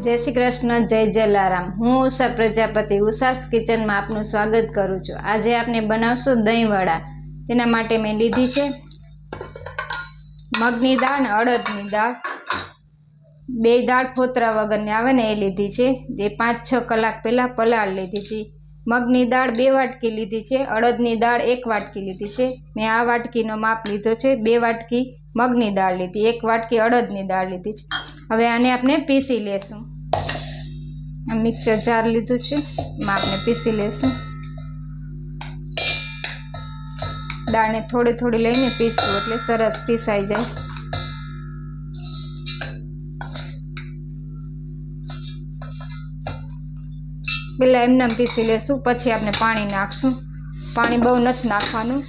जय श्री कृष्ण जय जलाराम। हूँ उषा प्रजापति उषास किचन में आपनु स्वागत करूँ छूँ। आज आपने बनावशो दही वड़ा। तेना माटे मैं लीधी छे मगनी दाळ ने अड़दनी दाळ। बे दाळ फोतरा वगरनी आवे ने ए लीधी छे। ए 5-6 कलाक पहला पलाळ लीधी थी। मगनी दाळ 2 वाटकी लीधी छे, अड़दनी दाळ 1 वाटकी लीधी छे। मैं आ वाटकीनो माप लीधो छे। 2 वाटकी मगनी दाळ लीधी, 1 वाटकी अड़दनी दाळ लीधी छे। हवे आने आपणे पीसी लेशुं। मिक्सर जार लीधुं छे, एमां आपणे पीसी लेशुं। दाळने थोड़ी थोड़ी लईने पीसવું એટલે સરસ પીસાઈ જાય। પહેલા એમને પીસી લેશું, પછી આપણે પાણી નાખશું। પાણી બહુ નથી નાખવાનું।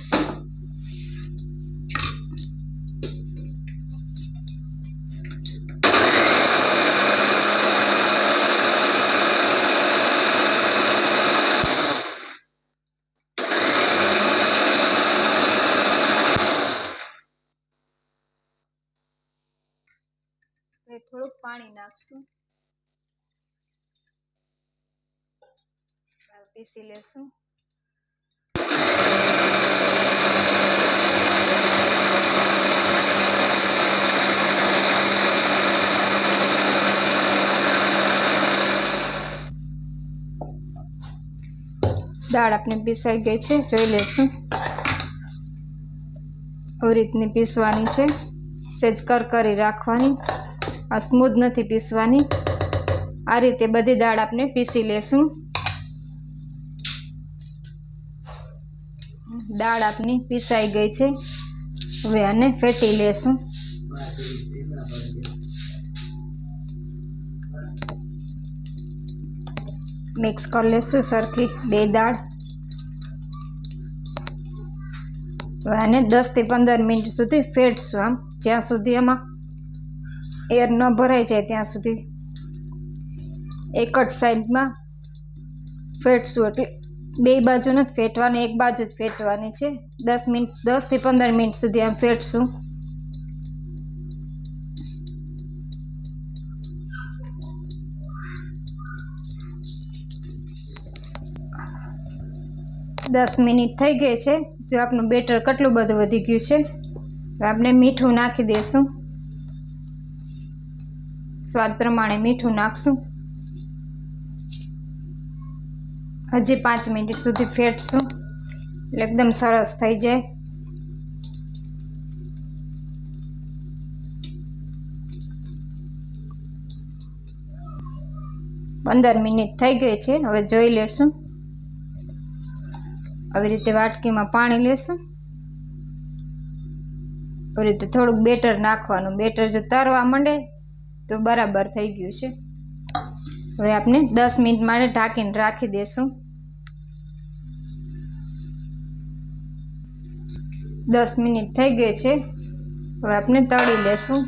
થોડુંક પાણી નાખશું, પીસી લેશું। દાળ આપણે પીસાઈ ગઈ છે, જોઈ લેશું। આવી રીતની પીસવાની છે, સેજ કરકરી રાખવાની। આ સ્મૂધ નથી પીસવાની। આ રીતે બધી દાળ આપણે પીસી લેશું। દાળ આપણી પીસાઈ ગઈ છે, હવે આને ફેટી લેશું। મિક્સ કરી લેશું સરખી બે દાળ। હવે આને 10 થી 15 મિનિટ સુધી ફેટશું, આમ જ્યાં સુધી આમાં એર ન ભરાઈ જાય ત્યાં સુધી એક જ સાઈડમાં ફેટશું। એટલે બે બાજુ નથી ફેટવાની, એક બાજુ જ ફેટવાની છે। 10 થી 15 મિનિટ સુધી આમ ફેટશું। દસ મિનિટ થઈ ગઈ છે, તો આપણું બેટર કેટલું બધું વધી ગયું છે। આપણે મીઠું નાખી દઈશું, સ્વાદ પ્રમાણે મીઠું નાખશું। હજી 5 મિનિટ સુધી ફેટશું એટલે એકદમ સરસ થઈ જાય। પંદર મિનિટ થઈ ગઈ છે, હવે જોઈ લેશું। આવી રીતે વાટકીમાં પાણી લેશું। આવી રીતે થોડુંક બેટર નાખવાનું। બેટર જો તરવા માંડે તો બરાબર થઈ ગયું છે। હવે આપણે 10 મિનિટ માટે ઢાંકીને રાખી દેશું। 10 મિનિટ થઈ ગઈ છે, હવે આપણે તળી લેશું।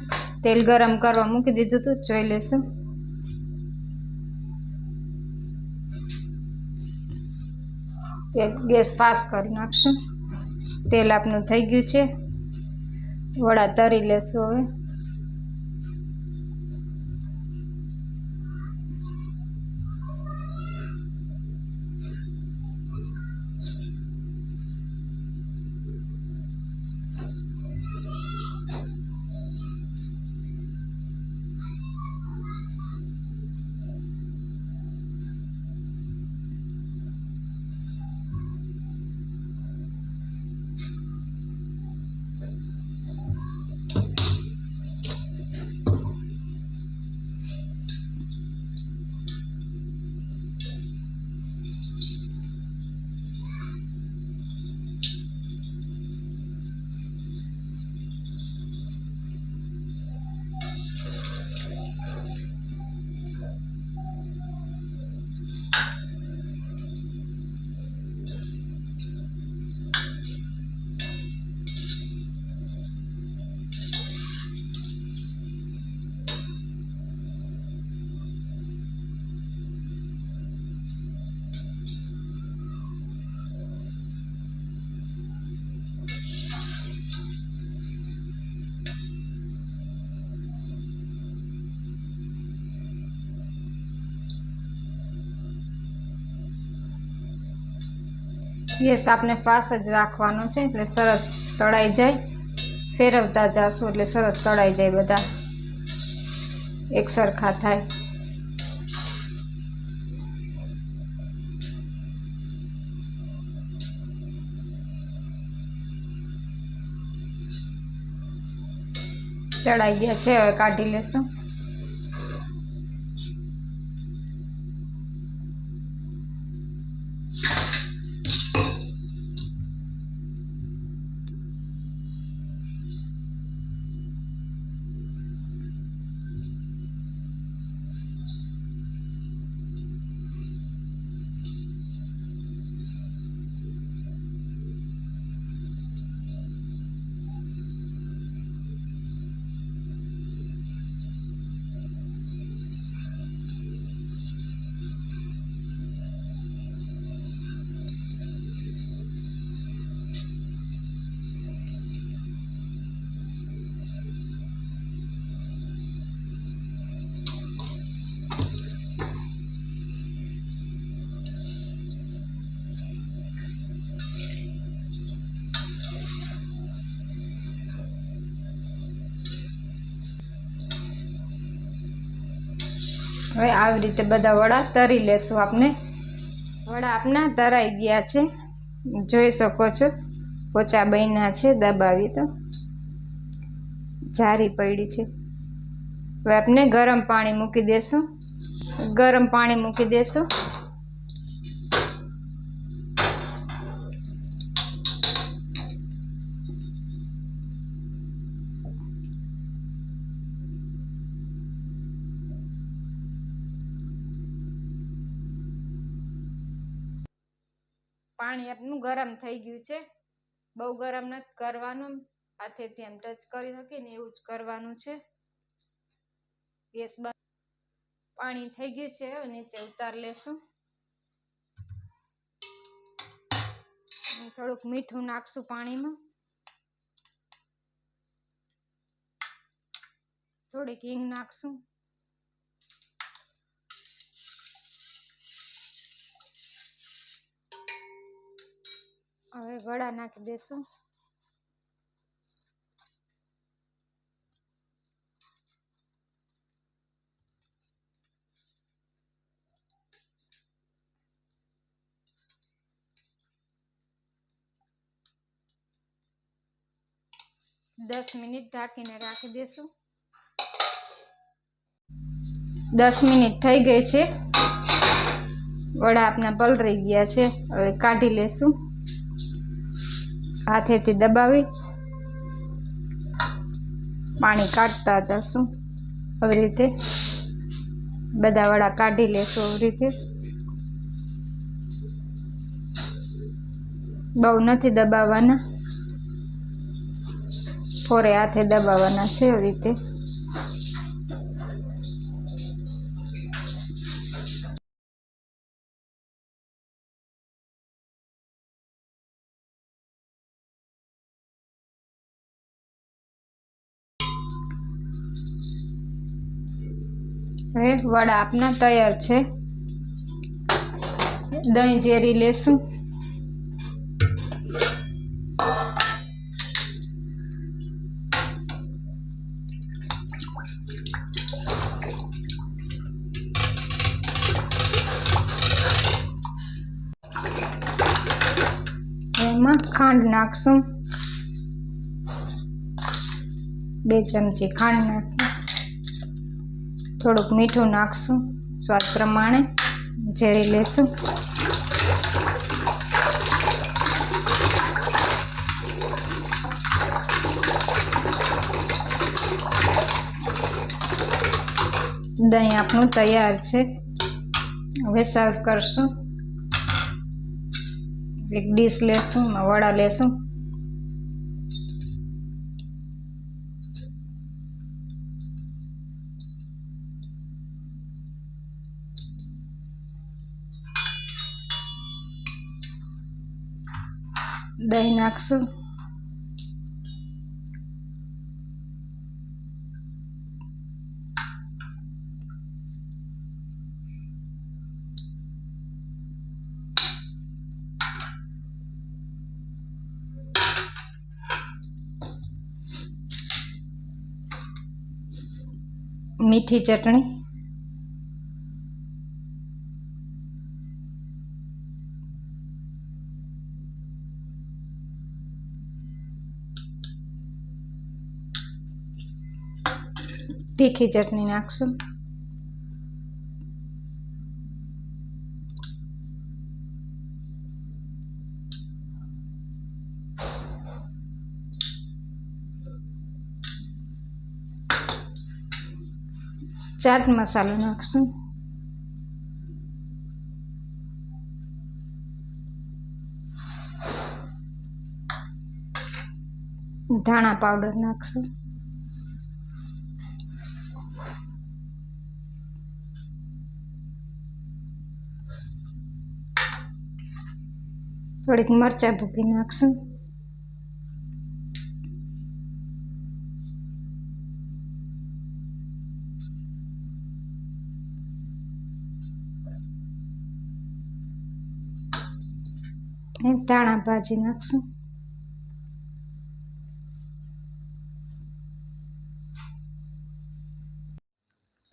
તેલ ગરમ કરવા મૂકી દીધું હતું, જોઈ લેશું। ગેસ ફાસ્ટ કરી નાખશું। તેલ આપણું થઈ ગયું છે, વડા તળી લેશું। હવે ગેસ આપણે ફાસ્ટ જ રાખવાનો છે એટલે સરસ તળાઈ જાય। ફેરવતા જાશું એટલે સરસ તળાઈ જાય, બધા એક સરખા થાય। તળાઈ ગયા છે, હવે કાઢી લેશું। હવે આવી રીતે બધા વડા તરી લેશું। આપણે વડા આપના તરાઈ ગયા છે, જોઈ શકો છો પોચા બન્યા છે। દબાવી તો જારી પડી છે। હવે આપણે ગરમ પાણી મૂકી દેશું। ગરમ પાણી મૂકી દેશું। પાણી આપણું ગરમ થઈ ગયું છે, બહુ ગરમ નથી કરવાનું, હાથેથી આમ ટચ કરી શકીએ ને એવું જ કરવાનું છે। ગેસ બંધ। પાણી થઈ ગયું છે, હવે નીચે ઉતાર લેશું। થોડુંક મીઠું નાખશું પાણીમાં, થોડીક હિંગ નાખશું। હવે વડા નાખી દેશું। દસ મિનિટ ઢાંકીને રાખી દેશું। 10 મિનિટ થઈ ગઈ છે, વડા આપણા પલળી ગયા છે। હવે કાઢી લેશું, હાથેથી દબાવી પાણી કાઢતા જશું। આવી રીતે બધા વડા કાઢી લેશું। આવી રીતે બહુ નથી દબાવવાના, ફોરે હાથે દબાવવાના છે। આવી રીતે હવે વડા આપના તૈયાર છે। દહીં જેરી લેશું। એમાં ખાંડ નાખશું, 2 ચમચી ખાંડ નાખી, થોડુંક મીઠું નાખશું સ્વાદ પ્રમાણે, ઝેરી લેશું। દહીં આપણું તૈયાર છે, હવે સર્વ કરશું। એક ડીશ લેશું, વડા લેશું। દહીં નાખશું, મીઠી ચટણી, તીખી ચટણી નાખશું, ચાટ મસાલો નાખશું, ધાણા પાવડર નાખશું, થોડીક મરચાં ભૂકી નાખશું, ધાણા ભાજી નાખશું,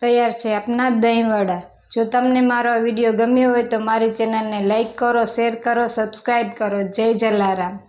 તૈયાર છે આપના દહીંવડા। જો તમને મારો વિડીયો ગમ્યો હોય તો મારી ચેનલને લાઈક કરો, શેર કરો, સબસ્ક્રાઈબ કરો। જય જલારામ।